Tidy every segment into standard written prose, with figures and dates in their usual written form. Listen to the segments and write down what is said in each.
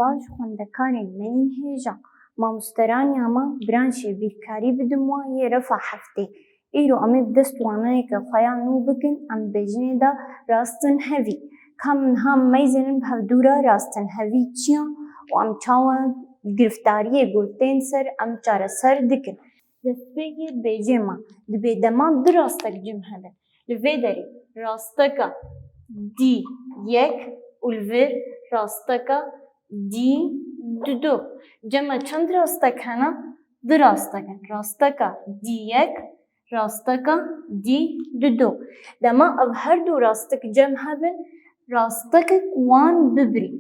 باش خوندەکانên menîn hêja mamosteraneya me biran şêbîrkarî bidin wan yê refa heftê. Îro em ê bi dest wanayeke xwe ya nû bikin, em bêjinê de rastinhevî. Ka min niha meyzên bi hevdûra rastinhevî çi ye û em çawa giriftariyê gotên ser em çareser dikin. Destpêkê bêjê me dibe dema du rastek cem hebin. Li vê derê rasteka dî yek û li vê rasteka dî du. Cema çend rastek hene? Du rastek in. Rasteka dî yek, rasteka dî du. Dema ev her du rastek cem hebin, rastekek wan bibirî.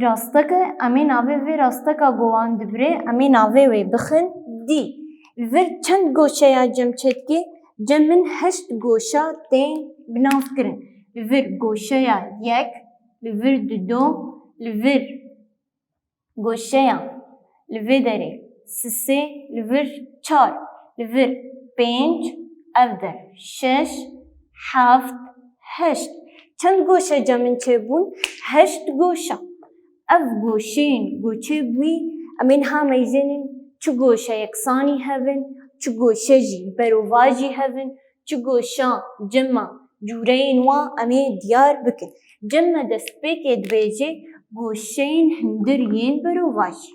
Rasteka em ê navê vê rasteka ku wan dibirê em ê navê wê bixin dî. Li vir çend goşeya cem çêdikê? Cem min heşt goşa tên binavkirin. Li vir goşeya yek, li vir du, li vir goşeya li vê derê sisê, li vir çar, li vir pênc, ev de şeş, heft, heşt. Çend goşa cemên çêbûn? Heşt goşa. Ev goşeyên goçê bûî em ê niha meyzênên çi goşa yeksanî hebin, çi goşe jî berovî jî hebin, çi goşa cema cûreyên wan em ê diyar bikin. Cem me destpêkê dibêje goşeyên hindir yên berovî jî.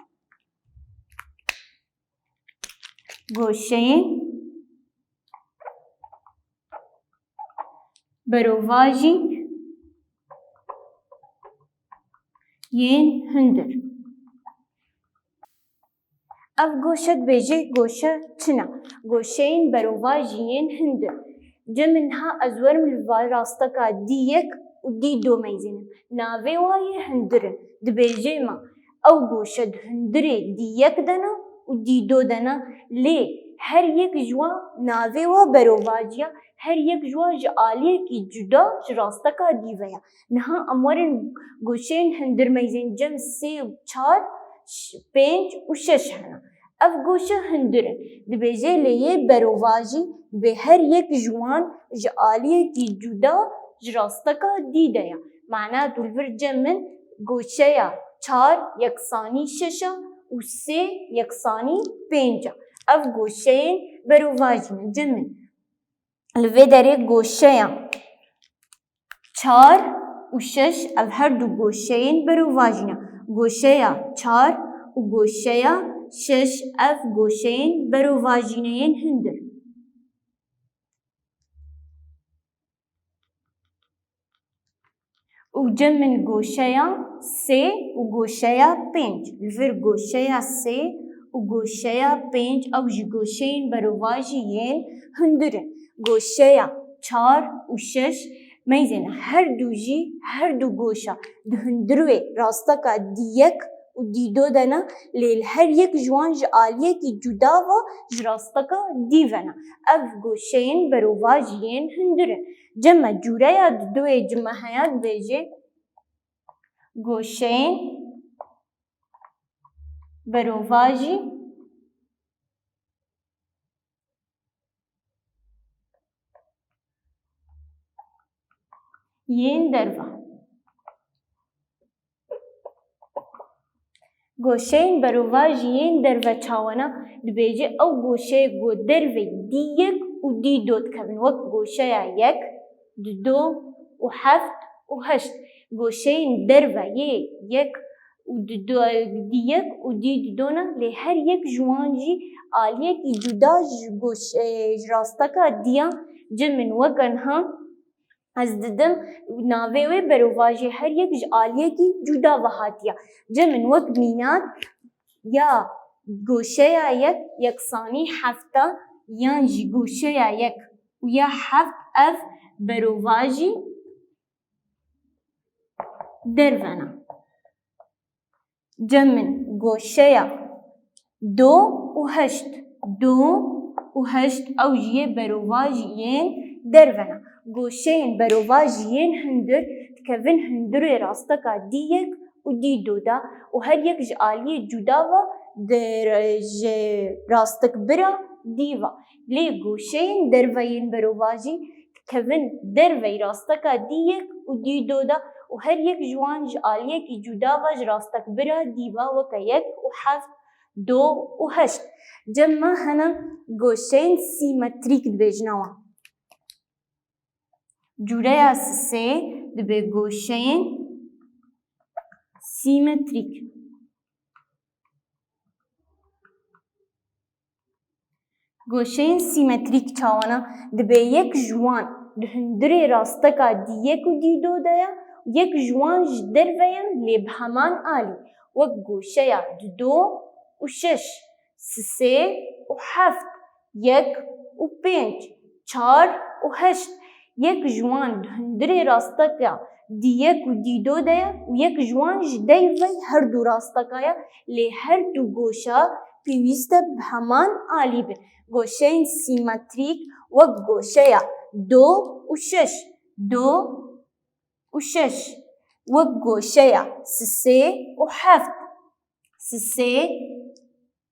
Goşeyên berovî jî yên hindir. Ev goşe dibêje goşe çi ne? Goşeyên berovî jî yên hindir. Cem niha ez werim li va rasteka dî yek û dî du meyzînim. Navê wa yê hindirin. Dibêje me ew goşe di hindirê dî yek de ne û dî du de ne. Lê her yek ji wan navê wa berovî ye, her yek ji wan ji aliyekî cuda ji rasteka dî ve ye. Niha em werin goşeyên hindir meyzên cem sê û çar, pênc û şeş hene. Ev goşe hindir in. Dibêje lê yê berovî jî dibe her yek ji wan ji aliyekî cuda ji rasteka dî de ye. Mena tu li vir cem min goşeya çar yeksanî şeşa û sê yeksanî pênc e. Ev goşeyên berovî jî ne. Cem min li vê derê goşeya çar û şeş ev her du goşeyên berovî jî ne. Goşeya çar û goşeya şeş ev goşeyên berovî jî ne yên hindir. û cem min goşeya sê û goşeya pênc. Li vir goşeya sê û goşeya pênc ew jî goşeyên berovî jî yên hindir in. Goşeya çar û şeş meyzên her du jî her du goşa di hindir wê rasteka dî yek û dî du de ne. Lê her yek ji wan ji aliyekî cuda ve ji rasteka dî ve ne. Ev goşeyên berovî jî yên hindir in. Cem me cûreya di duê cime heya dibêje goşeyên berovî jî yên derve. Goşeyên berovî jî yên derve çawana dibêje ew goşeyek got dervê dî yek û dî du dikevin. Wek goşeya yek, du û heft û heşt. Goşeyên derve yê yek û dî yek û dî du ne. Lê her yek ji wan jî aliyekî cuda ji rasteka dîya. Cem min weke niha ez didim navê wê berovî jî her yek ji aliyekî cuda ve hatiye. Cem min wek mînat ya goşeya yek yeksanî hefta yan jî goşeya yek û ya heft ev berovî jî derve ne. Cem min goşeya du û heşt. Du û heşt ew jî yê berovî jî yên derve ne. Goşeyên berovî jî yên hindir dikevin hindirê rasteka dî yek û dî du de û her yek ji aliyê cuda ve ji rastekbira dî ve. Lê goşeyên derveyên berovî jî dikevin derveyê rasteka dî yek û dî du de وهر يك جوان آليك جدا واج راستك برا ديبا وكا يك وحفت دو وهشت. جمع هنا گوشين سيمتريك دبيجنوا. جوريا سي دبي گوشين سيمتريك. گوشين سيمتريك چاوانا دبي يك جوان دهندري راستكا دي يك و دي دو دايا يك جوان جدر ويا لبهمان آلي وك گوشيا دو و شش سي و حفت يك و پنج چار و هشت. يك جوان دهندري راستكا دي يك و دي دو دايا و يك جوان جدر وي هر دو راستكايا لي هر دو گوشا پيويسته بهمان آلي بن. گوشين سيمتريك وك گوشيا دو و شش دو و شش وك گوشيا سي و حفت سي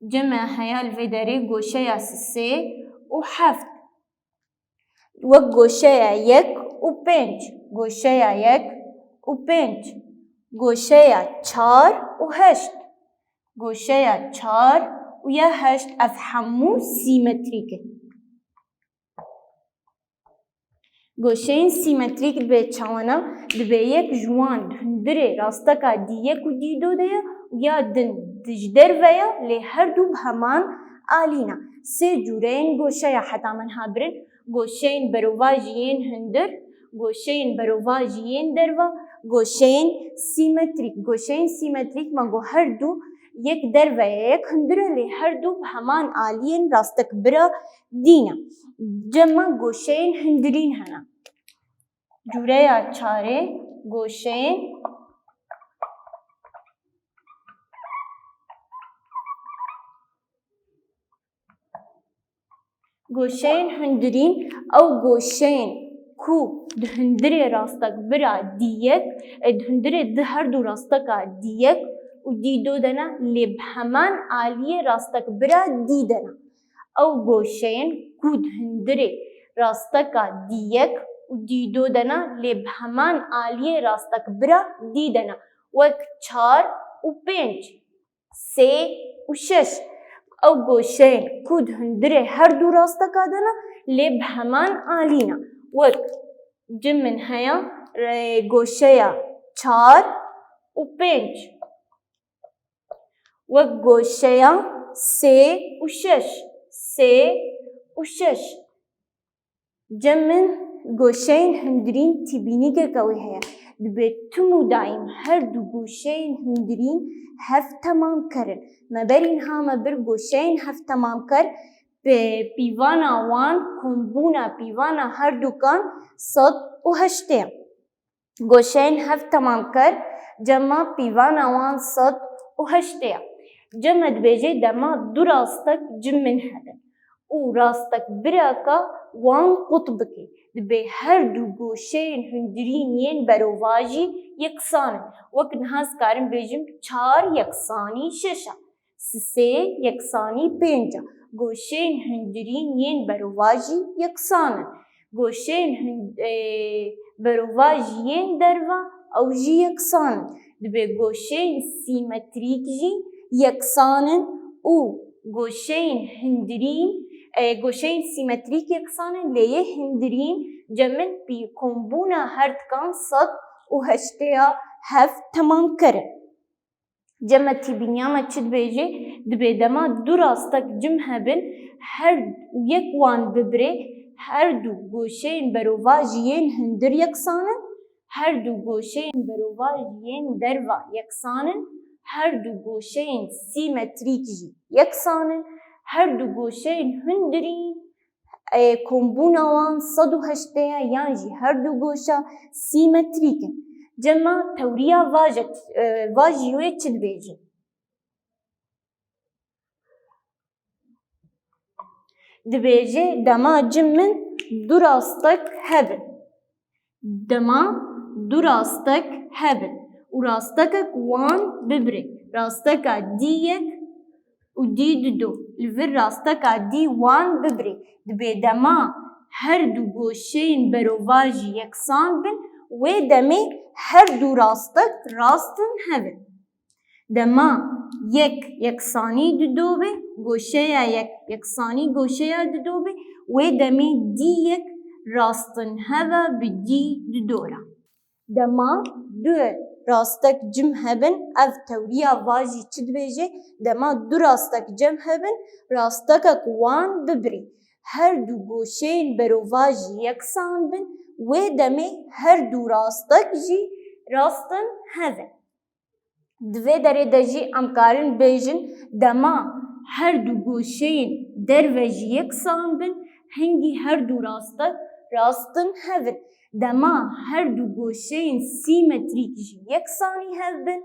جمع هيا الفيداري گوشيا سي و حفت وك گوشيا يك و پنج گوشيا يك و پنج گوشيا چار و هشت گوشيا چار و يا هشت افحمو سيمتريك. گوشين سيمتريك دبي چاوانا دبي يك جوان دهندري راستكا دي يك و دي دو دايا و يا دن دجدر ويا لي هر دو بهمان آلينا. سي جورين گوشيا حتى من هابرن گوشين بروواجيين هندر گوشين بروواجيين دروا گوشين سيمتريك. گوشين سيمتريك مانگو هر دو يك در ويا يك هندر لي هر دو بهمان آلين راستك برا دينا. جمع گوشين هندرين هنا. جوريا چاره گوشين گوشين هندرين او گوشين كو دهندري راستك برا ديك دهندري دهر دو راستكا ديك و دي دو دنا لي بهمان آلية راستك برا دي دنا. او گوشين كو دهندري راستكا ديك و دي دو دنا لي بهمان آلية راستك برا دي دنا وك چار و پنج سي و شش. او گوشين كو دهندري هر دو راستكا دنا لي بهمان آلينا وك جمن هيا گوشيا چار و پنج وك گوشيا سي و شش سي و شش. جمن گوشين هندرين تبيني كوي هيا دبي تمو دايم هر دو گوشين هندرين هف تمام کرن مبرين ها مبر گوشين هف تمام کر پیوانا وان کمبونا پیوانا هر دوکان صد و هشته. گوشين هف تمام کر جمع پیوانا وان صد و هشته. جمع دبيجي دما دو راستك جمن هذا و راستك براكا وان قطبكي دبي هر دو گوشين هندرين ين بروواجي يكسان وقت نهاز كارن بيجم چار يكساني ششا سي يكساني پنجا گوشين هندرين ين بروواجي يكسان گوشين بروواجي ين دروا او جي يكسان دبي گوشين سيمتريك جي يكسان و گوشين هندرين گوشين سيمتريك يكسان ليه هندرين جمن بي كومبونا هرد كان صد و هشتيا هف تمام کرن. جمع تبينياما چد بيجي دبي دما دو راستك جم هبن هر يك وان ببري هر دو گوشين بروواجيين هندر يكسانن هر دو گوشين بروواجيين دروا يكسانن هر دو گوشين سيمتريك جي يكسانن هر دو گوشين هندرين كومبونا وان صد و هشتيا يانجي هر دو گوشا سيمتريك. جمع توريا واجيوه چل بيجي دبيجي دما جمن دو راستك هبن دما دو راستك هبن و راستكك وان ببري راستكا ديك و دي دو الفر راستكا دي وان ببري دبي دما هر دو گوشين بروواجي يكسان بن وê demê her du rastek rastin hevin. Dema yek yeksanî didobe, goşeya yek yeksanî goşeya didobe, wê demê dî yek rastin heve bi dî didora. Dema du rastek cim hebin, ev tewriya vajî çi dibêje? Dema du rastek cem hebin, rastekek wan bibirî. Her du goşeyên berova jî yeksan bin, wê demê her du rastek jî rastin hevin. Di vê derê de jî em karin bêjin dema her du goşeyên derve jî yeksan bin, hingî her du rastek rastin hevin. Dema her du goşeyên sîmetrîk jî yeksanî hev bin,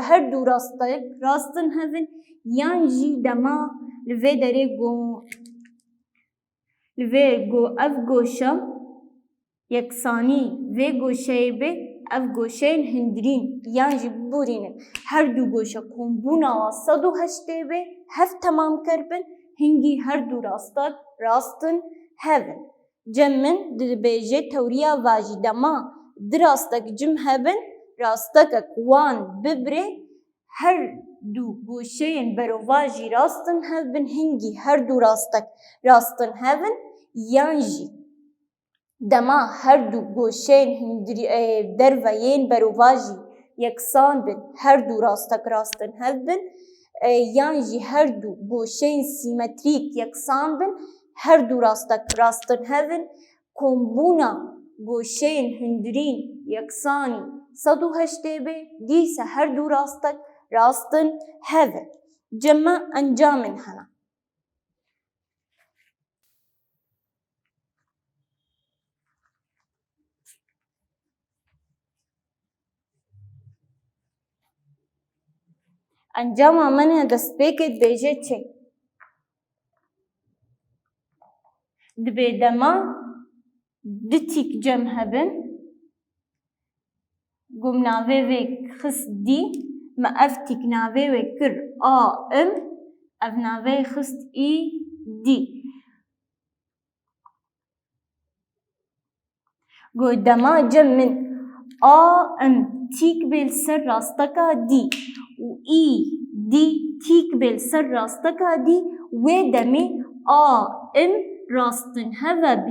her du rastek rastin hevin, yan jî dema li vê derê ev goşa yeksanî vê goşeyê bê, ev goşeyên hindirîn yan jî biborînin her du goşa kombûna wa 108 bê hev temam kirbin, hingî her du rastek rastin hevin. Cem min dibêje tewriya vajî dema di rastek cim hebin, rastekek wan bibire, her du goşeyên berova jî rastin hevbin, hingî her du rastek rastin hevin, yan jî dema her du goşeyên derveyên berova jî yeksan bin, her du rastek rastin hevbin, yan jî her du goşeyên sîmetrîk yeksan bin, her du rastek rastin hevin, kombûna goşeyên hindirîn yeksanî 108 bê, dîse her du rastek rastin hevin. Cema encamên hene. Encama me destpêkê dibêje çi? Dibê dema du tîk cem hebin, gom navê wê xist dî, me ev tîk navê wê kir a im, ev navê xist î dî. Got dema cem min a im tîk bê li ser rasteka dî û î dî tîk bê li ser rasteka dî, wê demê a im rastin heve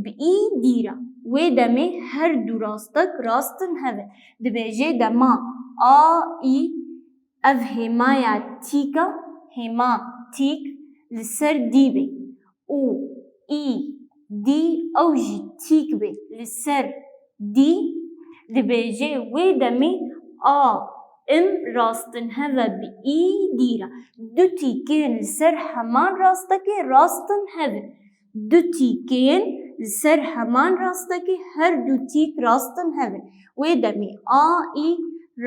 bi î dîra. Wê demê her du rastek rastin hevin. Dibêje dema a î ev hêmaya tîka, hêma tîk li ser dî bê û î dî ew jî tîk bê li ser dî, dibêje wê demê a im rastin heve bi î dîra. Du tîkên li ser heman rastekê rastin hevin. Du tîkên li ser heman rastekê her du tîk rastin hevin. Wê demê a î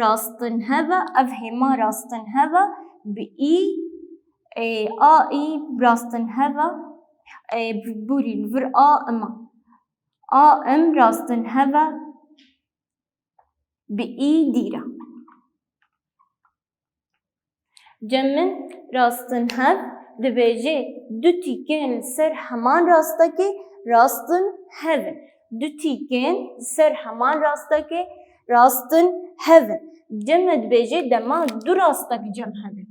rastin heve, ev hêma rastin heve bi î a î rastin heve borîn vir a ima. A im rastin heve bi î dîra. Cem min rastin hev dibêje du tîkên li ser heman rastekê rastin hevin. Du tîkên li ser heman rastekê rastin hevin. Cem me dibêje dema du rastek cem hebin.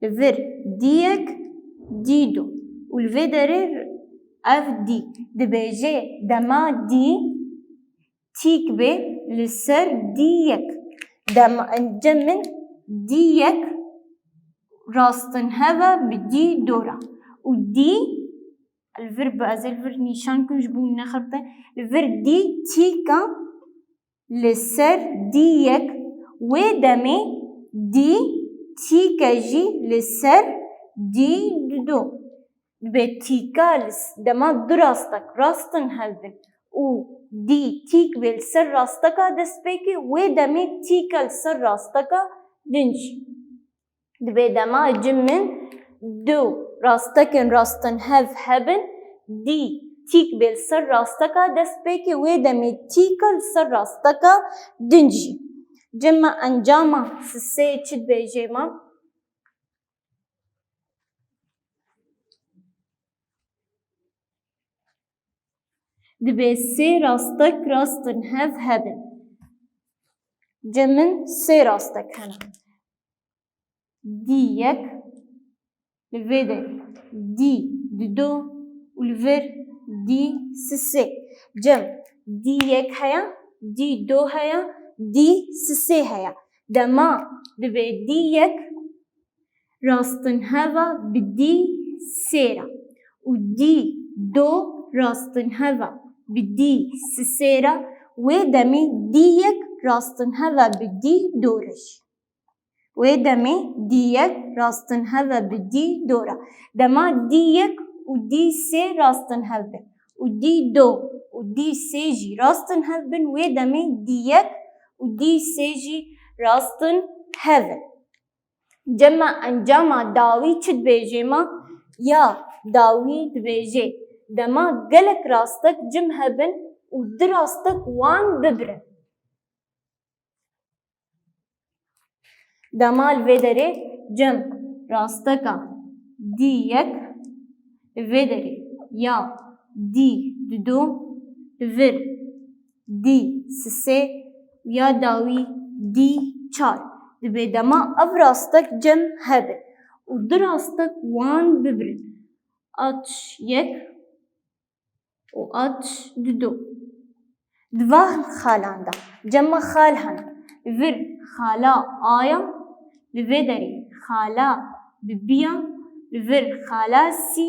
Li vir dîyek dî du û li vê derê ev dî. Dibêje dema dî tîk bê li ser dîyek. Cem min dîyek rastin heve bi dî dora û dî li vir ez ê li vir nîşan kim ji bo min nexebite, li vir dî tîka li ser dîyek, wê demê dî tîke jî li ser dî du. Dibê tîka dema du rastek rastin hevbin û dî tîk bê li ser rasteka destpêkê, wê demê tîke li ser rasteka din jî. Dibê dema cim min du rastekên rastin hev hebin, dî tîk bê li ser rasteka destpêkê, wê demê tîke li ser rasteka din jî. Cem me encama siseyê çi dibêje me? دبي سي راستك راستن هف هبن جمن سي راستك هنا دي يك الفيدر دي دو والفر دي سسي جم دي يك هيا دي دو هيا دي سسي هيا دما دبي دي يك راستن هوا بدي سيرا ودي دو راستن هوا بدي سسيرا ودمي ديك راستن هوا بدي دورش ودمي ديك راستن هوا بدي دورا دما ديك ودي سي راستن هوا ودي دو ودي سيجي راستن هوا ودمي ديك ودي سيجي راستن هوا جمع انجاما داوي چد بيجي ما يا داوي دبيجي دما قلك راستك جم هبن ودراستك وان ببرن دما الفيدري جم راستك ديك الفيدري يا دي دو الفر دي سسي يا داوي دي چار دبي دما اف راستك جم هبن ودراستك وان ببرن اتش يك و اتش دو دوان خالان دا جمع خال هن الفر خالا آيا الفيدري خالا ببيا الفر خالا سي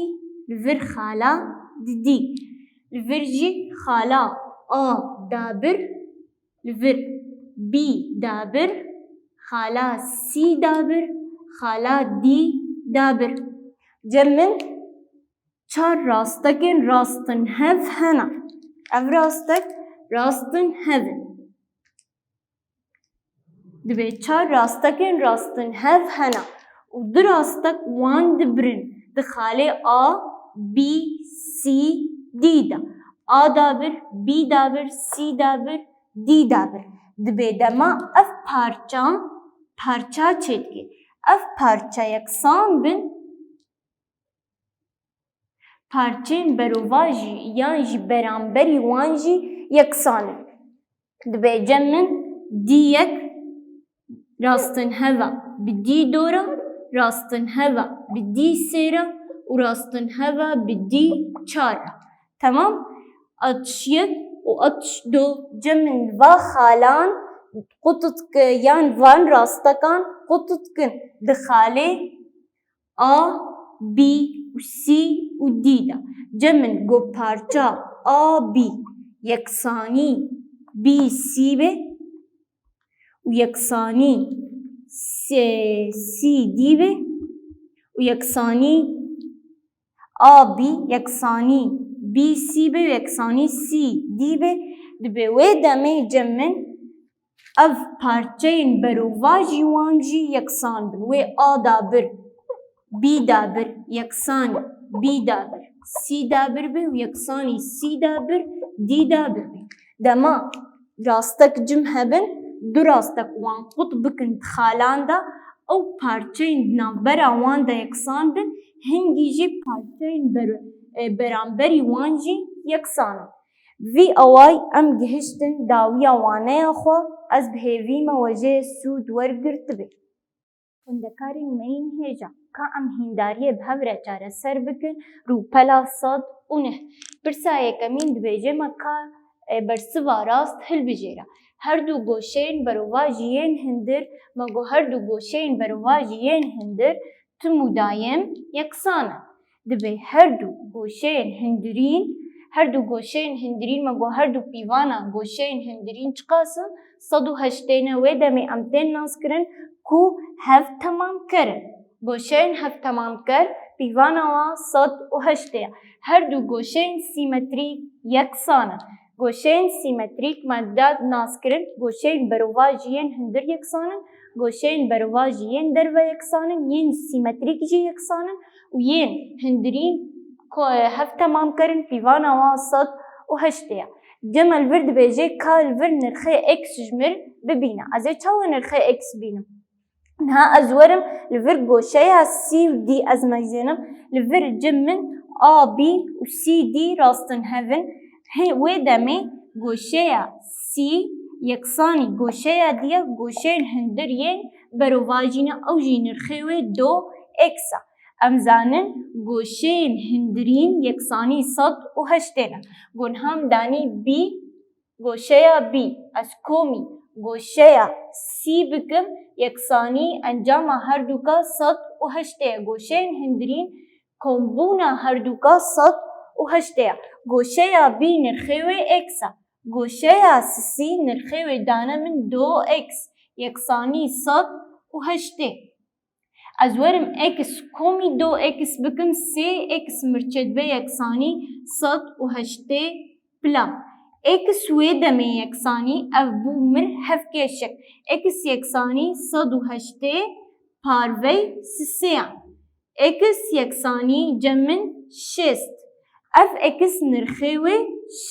الفر خالا دي الفرجي خالا دابر الفر بي دابر خالا سي دابر خالا دي دابر جمن چار راستکن راستن هف هنا اف راستک راستن هفن دبي چار راستکن راستن هف هنا و دو راستک وان دبرن دخاله بي سي دي دا دابر بي دابر سي دابر دي دابر دبي دما اف پارچا چتگه اف پارچا یکسان بن پارچین بروواجی یان جی برانبری وان جی یکسانه دبي جمن دي يك راستن هوا بدي دورا راستن هوا بدي سيرا وراستن هوا بدي چارا تمام اتش يك و اتش دو جمن و خالان قطتك يان وان راستكان قطتكن دخالي بي و سي و دي دا جمن گو پارچا بي يكساني بي سي به و يكساني سي دي به و يكساني بي يكساني بي سي به و يكساني سي دي به دبي ودمي جمن اف پارچين برواجي وانجي يكسان بن و دابر بي دابر يكسان بي دابر سي دابر به و يكساني سي دابر دي دابر به دما راستك جم هبن دو راستك وان قطبكن خالان دا او پارچين نابرا وان دا يكسان بن هنگي جي پارچين برانبري وانجي يكسان في اواي ام گهشتن داويا وانه خو از بهوي موجه سود ورگرت به هندکارین مین هیجا که ام هنداریه بهوره چاره سر بکن رو پلا صد اونه برسایه کمین دبیجه مکا برسوا راست هل بجیرا هر دو گوشین برواجیین هندر مگو هر دو گوشین برواجیین هندر تمو دایم یکسانه دبی هر دو گوشین هندرین مگو هر دو پیوانا گوشین هندرین چقاسن 108 و دمی امتن ناس کرن کو هف تمام کرن گوشین هف تمام کر پیوانا و 108 هر دو گوشین سیمتریک یکسانه گوشین سیمتریک مدد ناس کرن گوشین برواجیین هندر یکسانن گوشین برواجیین در و یکسانن ین سیمتریک جی یکسانن و ین هندرین هف تمام کرن پیوانا و 108 جمع الورد بيجي كالفر نرخي اكس جمر ببينا ازي چاو نرخي اكس بينا نها ازورم الفر گوشيها سي و دي از مجزنم الفر جمن بي و سي دي راستن هفن وê demê goşeya C yeksanî goşeya diya goşeyên hindir yên berovajî ne ew jî nirxê wê 2x e. Em zanin goşeyên hindirîn yeksanî 108 ne. Got ham danî B goşeya B. Ez komî goşeya C bikim yeksanî encama her duka 108 ye. Goşeyên hindirîn kombûna her duka 108 ye. Goşeya B nirxê wê x e. Goşeya C nirxê wê dane min 2x yeksanî 108. Ez werim x komî 2x bikim 3x mirçetbe yeksanî 108 pila. X wê demê yeksanî ev bû min hevkêşik. X yeksanî 108 parvey 3 X yeksanî cem min 6. Ev x nirxê wê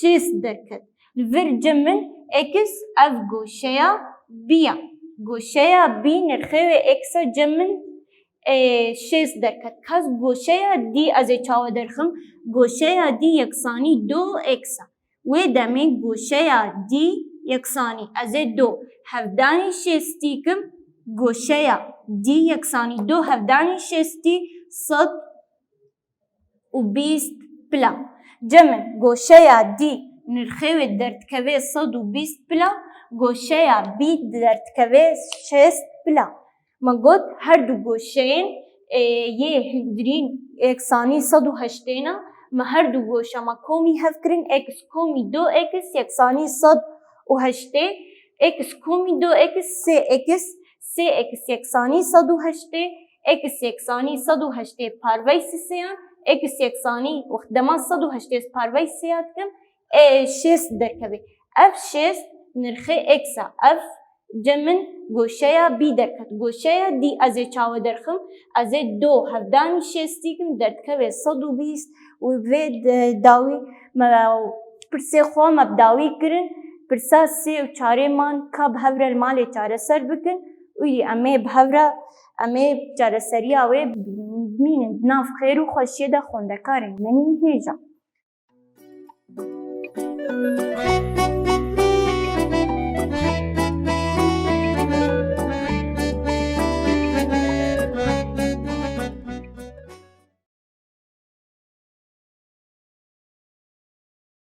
6 derket. Li vir cem min x ev goşeya B ye. Goşeya B nirxê wê x e cem min 6 derket. Kes goşeya D ez ê çawa derxim. Goşeya D yeksanî 2x e. Wê demê goşeya D yeksanî ez ê 2 hevdanî 6 dikim goşeya D yeksanî 2 hevdanî 6 120 pila. Cemin goşeya D nirxê wê derdikeve 120 pila goşeya B derdikeve 6 pila. Me got her du goşeyên yê hindirîn yeksanî 108 ne me her du goşa me komî hev kirin x komî 2x yeksanî 108 x komî 2x 3x 3x yeksanî 108 x yeksanî 108 parvey 3 yan x yeksanî dema 108 parvey 3 dikim 6 derkeve. Ev 6 nirxê x e. Ev cem min goşeya B derket. Goşeya D ez ê çawa derxim ez ê 2 hevdanî 6 dikim derdikeve 120 û vê dawî me pirsê xwe me bi dawî kirin pirsa 3 û 4 man ka bi hev re li malê çareser bikin û em ê bi hev re em ê çareseriya wê bimînin di nav xêr û xweşiyê de xwendekarên menî hêja.